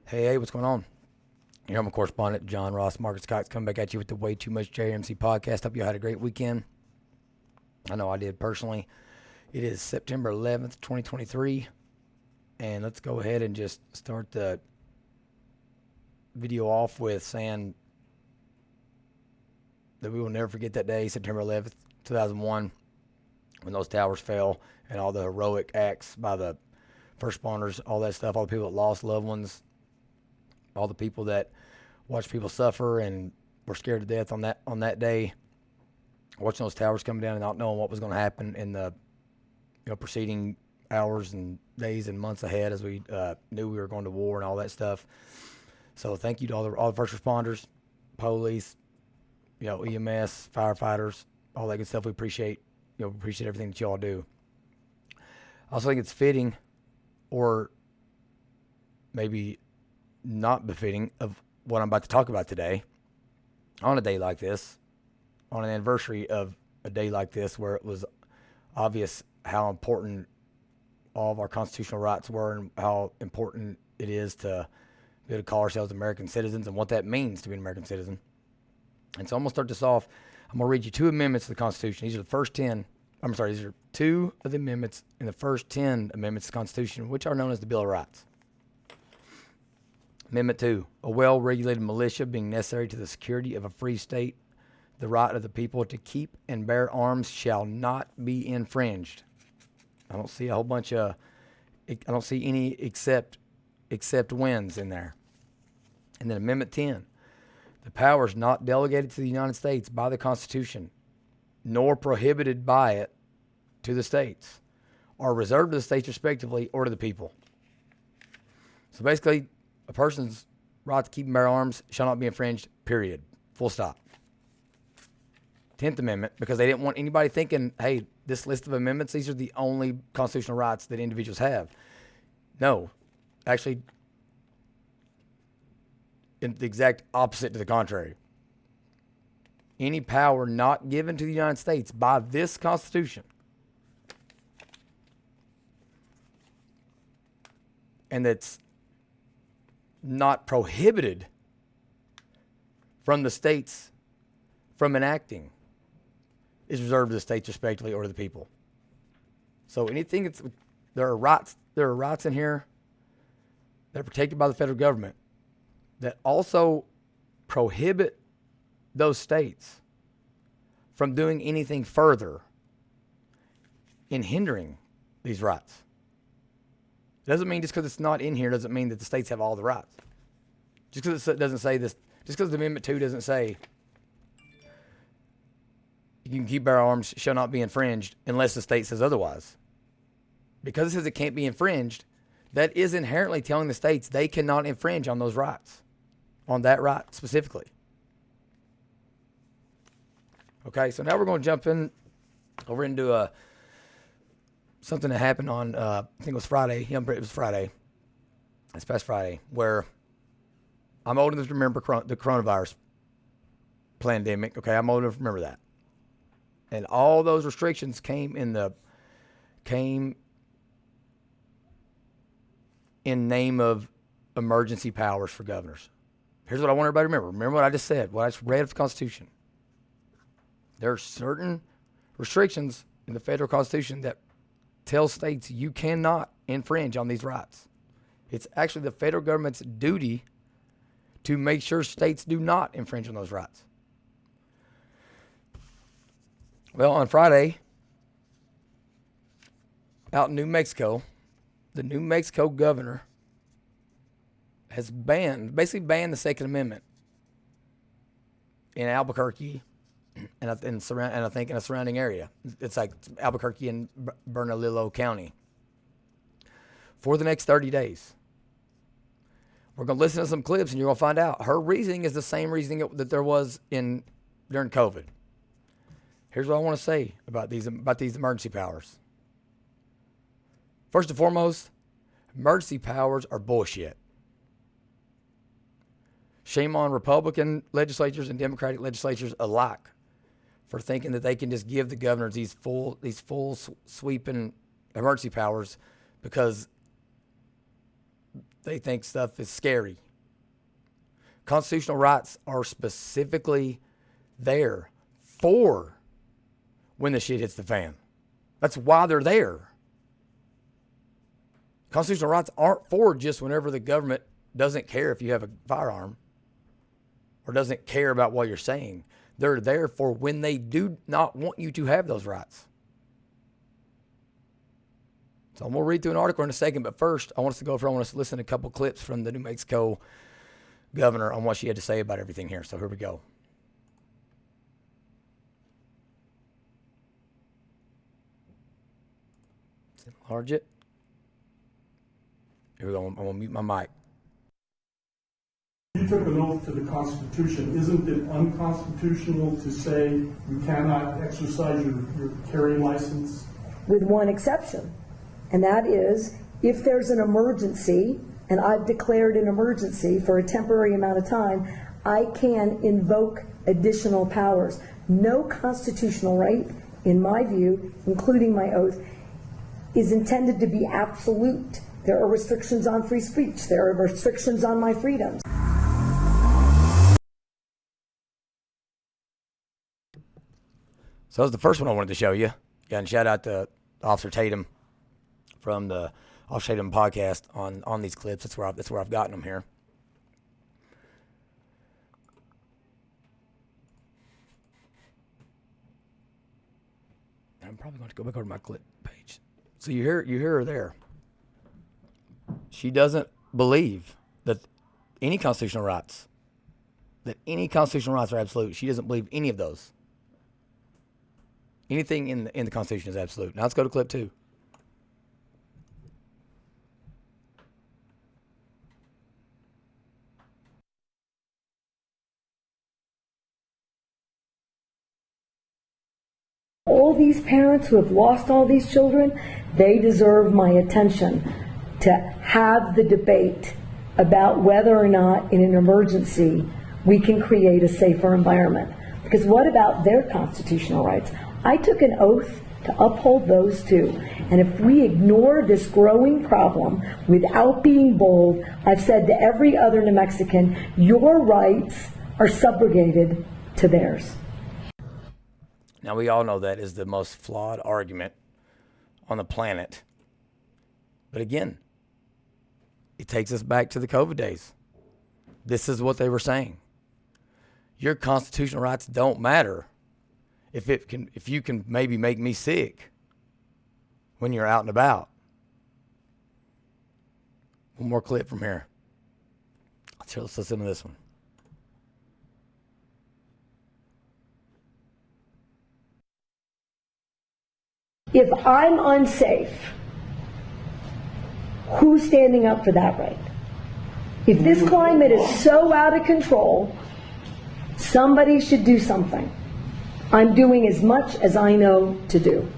Hey, what's going on? Here I'm a correspondent, John Ross, Marcus Cox, coming back at you with the Way Too Much JMC podcast. Hope you had a great weekend. I know I did personally. It is September 11th, 2023, and let's go ahead and just start the video off with saying that we will never forget that day, September 11th, 2001, when those towers fell and all the heroic acts by the first responders, all that stuff, all the people that lost loved ones, all the people that watched people suffer and were scared to death on that day, watching those towers come down and not knowing what was going to happen in the preceding hours and days and months ahead as we knew we were going to war and all that stuff. So thank you to all the first responders, police, EMS, firefighters, all that good stuff. We appreciate everything that you all do. I also think it's fitting, or maybe not befitting, of what I'm about to talk about today on a day like this, on an anniversary of a day like this, where it was obvious how important all of our constitutional rights were and how important it is to be able to call ourselves American citizens and what that means to be an American citizen. And so I'm going to start this off. I'm going to read you two amendments to the Constitution. These are the first 10. These are two of the amendments in the first 10 amendments to the Constitution, which are known as the Bill of Rights. Amendment 2, a well-regulated militia being necessary to the security of a free state, the right of the people to keep and bear arms shall not be infringed. I don't see any except wins in there. And then Amendment 10, the powers not delegated to the United States by the Constitution, nor prohibited by it to the states, are reserved to the states respectively or to the people. So basically, a person's right to keep and bear arms shall not be infringed, period. Full stop. 10th Amendment, because they didn't want anybody thinking, hey, this list of amendments, these are the only constitutional rights that individuals have. No. Actually, in the exact opposite to the contrary. Any power not given to the United States by this Constitution and that's not prohibited from the states from enacting is reserved to the states respectively or to the people. So anything there are rights in here that are protected by the federal government that also prohibit those states from doing anything further in hindering these rights. It doesn't mean just because it's not in here doesn't mean that the states have all the rights. Just because it doesn't say this, just because Amendment 2 doesn't say you can keep bear arms shall not be infringed unless the state says otherwise. Because it says it can't be infringed, that is inherently telling the states they cannot infringe on those rights, on that right specifically. Okay, so now we're going to jump over into something that happened on, I think it was Friday. Yeah, it was Friday. This past Friday, where I'm old enough to remember the coronavirus pandemic. Okay, I'm old enough to remember that. And all those restrictions came in name of emergency powers for governors. Here's what I want everybody to remember. Remember what I just said, what I just read of the Constitution. There are certain restrictions in the federal Constitution that tell states you cannot infringe on these rights. It's actually the federal government's duty to make sure states do not infringe on those rights. Well, on Friday, out in New Mexico, the New Mexico governor has basically banned the Second Amendment in Albuquerque and I think in a surrounding area. It's like Albuquerque and Bernalillo County for the next 30 days. We're going to listen to some clips and you're going to find out. Her reasoning is the same reasoning that there was during COVID. Here's what I want to say about these emergency powers. First and foremost, emergency powers are bullshit. Shame on Republican legislatures and Democratic legislatures alike for thinking that they can just give the governors these full sweeping emergency powers because they think stuff is scary. Constitutional rights are specifically there for when the shit hits the fan. That's why they're there. Constitutional rights aren't for just whenever the government doesn't care if you have a firearm or doesn't care about what you're saying. They're there for when they do not want you to have those rights. So I'm going to read through an article in a second, but first I want us to listen to a couple clips from the New Mexico governor on what she had to say about everything here. So here we go. Let's enlarge it. Here we go. I'm going to mute my mic. You took an oath to the Constitution. Isn't it unconstitutional to say you cannot exercise your carry license? With one exception, and that is if there's an emergency, and I've declared an emergency for a temporary amount of time, I can invoke additional powers. No constitutional right, in my view, including my oath, is intended to be absolute. There are restrictions on free speech. There are restrictions on my freedoms. So that was the first one I wanted to show you. Yeah, and shout out to Officer Tatum from the Officer Tatum podcast on these clips. That's where I've gotten them here. And I'm probably going to go back over to my clip page. So you hear her there. She doesn't believe that any constitutional rights are absolute. She doesn't believe any of those. Anything in the Constitution is absolute. Now let's go to clip 2. All these parents who have lost all these children, they deserve my attention to have the debate about whether or not in an emergency we can create a safer environment. Because what about their constitutional rights? I took an oath to uphold those too. And if we ignore this growing problem without being bold, I've said to every other New Mexican, your rights are subrogated to theirs. Now we all know that is the most flawed argument on the planet. But again, it takes us back to the COVID days. This is what they were saying. Your constitutional rights don't matter if you can maybe make me sick when you're out and about. One more clip from here. Let's listen to this one. If I'm unsafe, who's standing up for that right? If this climate is so out of control, somebody should do something. I'm doing as much as I know to do.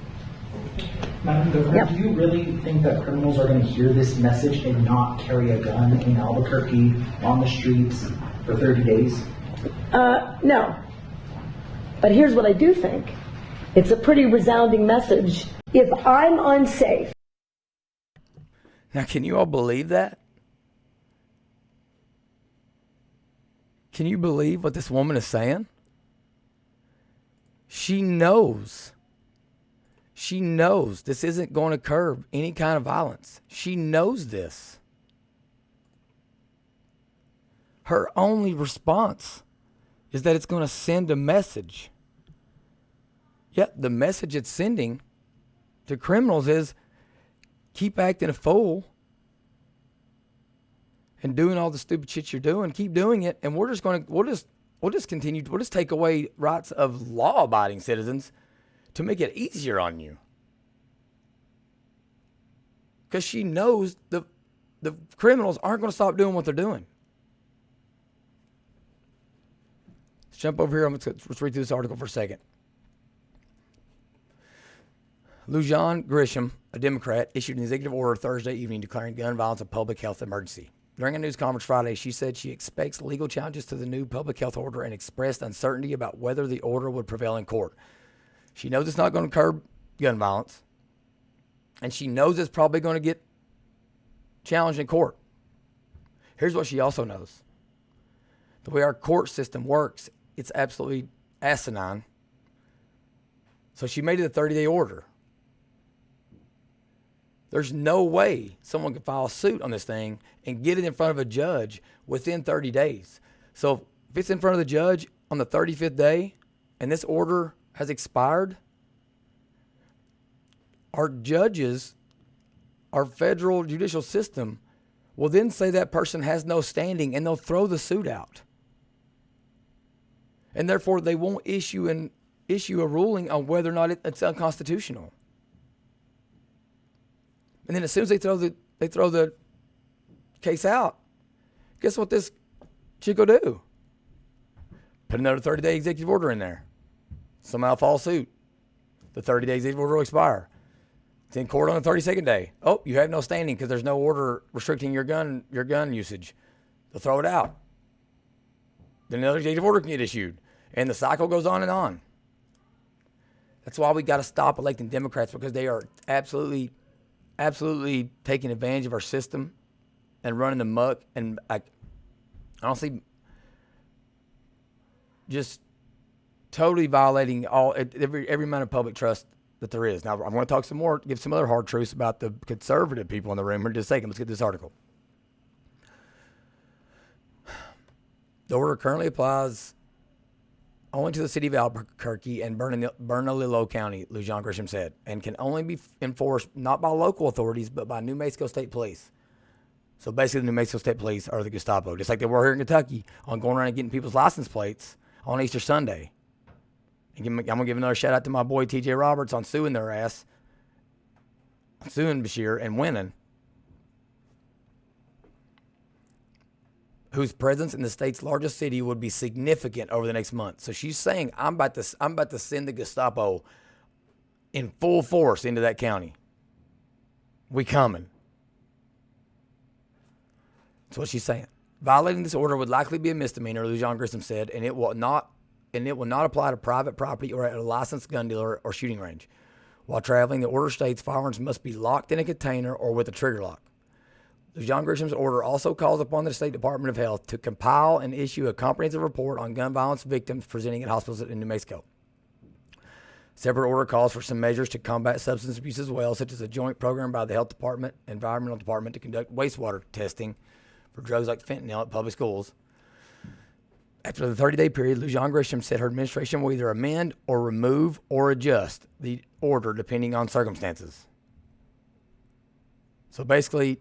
Madam Governor, Yep. do you really think that criminals are going to hear this message and not carry a gun in Albuquerque on the streets for 30 days? No. But here's what I do think. It's a pretty resounding message. If I'm unsafe. Now, can you all believe that? Can you believe what this woman is saying? She knows this isn't going to curb any kind of violence. She knows this. Her only response is that it's going to send a message. Yet the message it's sending to criminals is keep acting a fool and doing all the stupid shit you're doing. Keep doing it, and we'll just continue. We'll just take away rights of law-abiding citizens to make it easier on you. Because she knows the criminals aren't going to stop doing what they're doing. Let's jump over here. Let's read through this article for a second. Lujan Grisham, a Democrat, issued an executive order Thursday evening declaring gun violence a public health emergency. During a news conference Friday, she said she expects legal challenges to the new public health order and expressed uncertainty about whether the order would prevail in court. She knows it's not going to curb gun violence, and she knows it's probably going to get challenged in court. Here's what she also knows. The way our court system works, it's absolutely asinine. So she made it a 30-day order. There's no way someone can file a suit on this thing and get it in front of a judge within 30 days. So if it's in front of the judge on the 35th day and this order has expired, our judges, our federal judicial system will then say that person has no standing and they'll throw the suit out. And therefore they won't issue a ruling on whether or not it's unconstitutional. And then as soon as they throw the case out, guess what this chick will do? Put another 30-day executive order in there. Somehow file suit. The 30-day executive order will expire. It's in court on the 32nd day. Oh, you have no standing because there's no order restricting your gun usage. They'll throw it out. Then another executive order can get issued. And the cycle goes on and on. That's why we got to stop electing Democrats, because they are absolutely taking advantage of our system and running the muck. And I honestly just totally violating every amount of public trust that there is. Now, I'm going to talk some more, give some other hard truths about the conservative people in the room here in just a second. Let's get this article. The order currently applies only to the city of Albuquerque and Bernalillo County, Lujan Grisham said, and can only be enforced not by local authorities, but by New Mexico State Police. So basically, the New Mexico State Police are the Gestapo, just like they were here in Kentucky on going around and getting people's license plates on Easter Sunday. And I'm going to give another shout out to my boy TJ Roberts on suing their ass, suing Bashir and winning, whose presence in the state's largest city would be significant over the next month. So she's saying, I'm about to send the Gestapo in full force into that county. We coming. That's what she's saying. Violating this order would likely be a misdemeanor, Lujan Grisham said, and it will not apply to private property or at a licensed gun dealer or shooting range. While traveling, the order states firearms must be locked in a container or with a trigger lock. Lujan Grisham's order also calls upon the State Department of Health to compile and issue a comprehensive report on gun violence victims presenting at hospitals in New Mexico. Separate order calls for some measures to combat substance abuse as well, such as a joint program by the Health Department and Environmental Department to conduct wastewater testing for drugs like fentanyl at public schools. After the 30-day period, Lujan Grisham said her administration will either amend or remove or adjust the order depending on circumstances. So basically,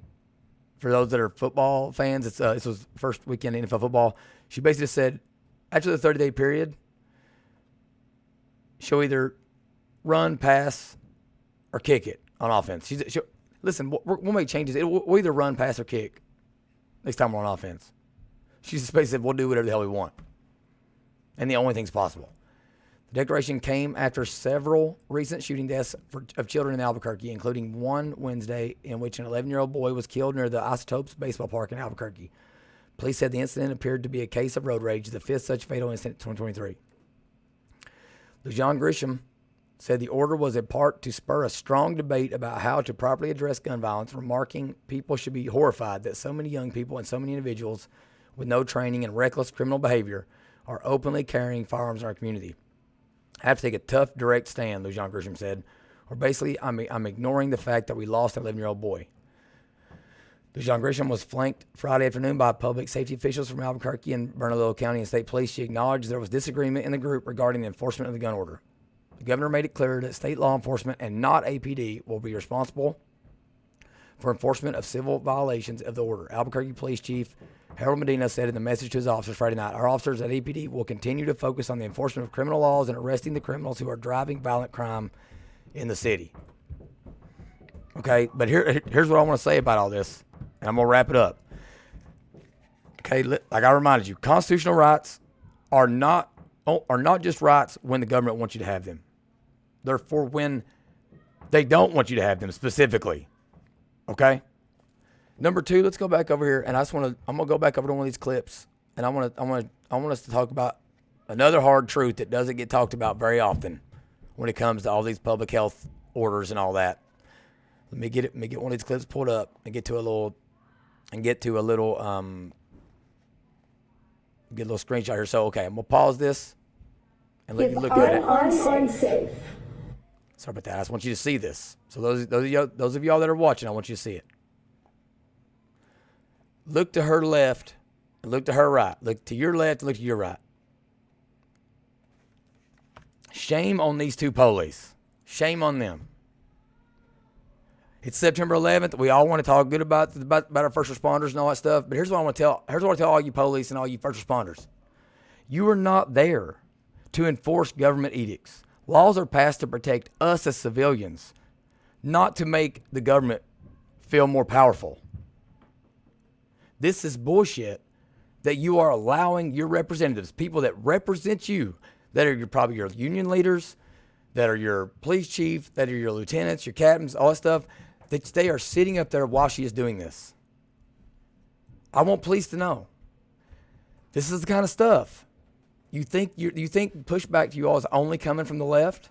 for those that are football fans, this was the first weekend in NFL football. She basically just said, after the 30-day period, she'll either run, pass, or kick it on offense. Listen, we'll make changes. We'll either run, pass, or kick next time we're on offense. She just basically said, we'll do whatever the hell we want. And the only thing's possible. The declaration came after several recent shooting deaths of children in Albuquerque, including one Wednesday in which an 11-year-old boy was killed near the Isotopes baseball park in Albuquerque. Police said the incident appeared to be a case of road rage, the fifth such fatal incident in 2023. Lujan Grisham said the order was in part to spur a strong debate about how to properly address gun violence, remarking people should be horrified that so many young people and so many individuals with no training and reckless criminal behavior are openly carrying firearms in our community. I have to take a tough, direct stand, Lujan Grisham said, or basically I'm ignoring the fact that we lost an 11-year-old boy. Lujan Grisham was flanked Friday afternoon by public safety officials from Albuquerque and Bernalillo County and state police. She acknowledged there was disagreement in the group regarding the enforcement of the gun order. The governor made it clear that state law enforcement and not APD will be responsible for enforcement of civil violations of the order. Albuquerque Police Chief Harold Medina said in the message to his officers Friday night, our officers at APD will continue to focus on the enforcement of criminal laws and arresting the criminals who are driving violent crime in the city. Okay, but here's what I want to say about all this, and I'm going to wrap it up. Okay, like I reminded you, constitutional rights are not just rights when the government wants you to have them. They're for when they don't want you to have them specifically. Okay? Number two, let's go back over here, and I'm gonna go back over to one of these clips, and I want us to talk about another hard truth that doesn't get talked about very often when it comes to all these public health orders and all that. Let me get one of these clips pulled up and get to a little and get to a little screenshot here. So okay, I'm gonna pause this and let you look at it. Unsafe. Sorry about that. I just want you to see this. So those of y'all that are watching, I want you to see it. Look to her left and look to her right. Look to your left and look to your right. Shame on these two police. Shame on them. It's September 11th. We all want to talk good about our first responders and all that stuff. But here's what I want to tell. Here's what I tell all you police and all you first responders. You are not there to enforce government edicts. Laws are passed to protect us as civilians, not to make the government feel more powerful. This is bullshit that you are allowing your representatives, people that represent you, that are probably your union leaders, that are your police chief, that are your lieutenants, your captains, all that stuff, that they are sitting up there while she is doing this. I want police to know. This is the kind of stuff. You think pushback to you all is only coming from the left?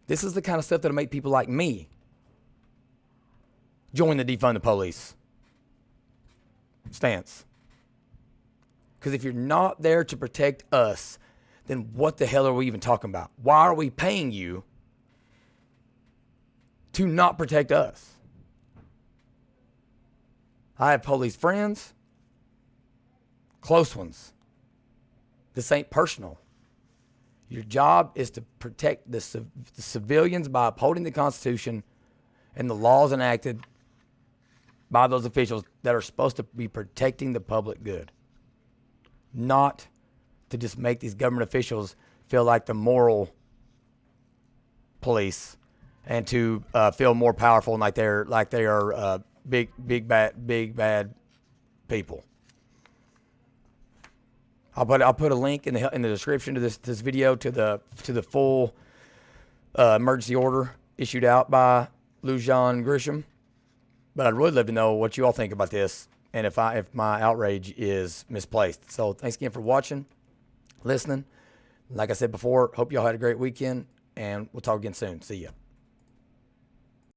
This is the kind of stuff that'll make people like me join the defund the police stance. Because if you're not there to protect us, then what the hell are we even talking about? Why are we paying you to not protect us? I have police friends, close ones. This ain't personal. Your job is to protect the civilians by upholding the Constitution and the laws enacted by those officials that are supposed to be protecting the public good. Not to just make these government officials feel like the moral police and to feel more powerful and like they are big bad people. I'll put a link in the description to this video to the full emergency order issued out by Lujan Grisham. But I'd really love to know what you all think about this and if my outrage is misplaced. So thanks again for watching, listening. Like I said before, hope y'all had a great weekend, and we'll talk again soon. See ya.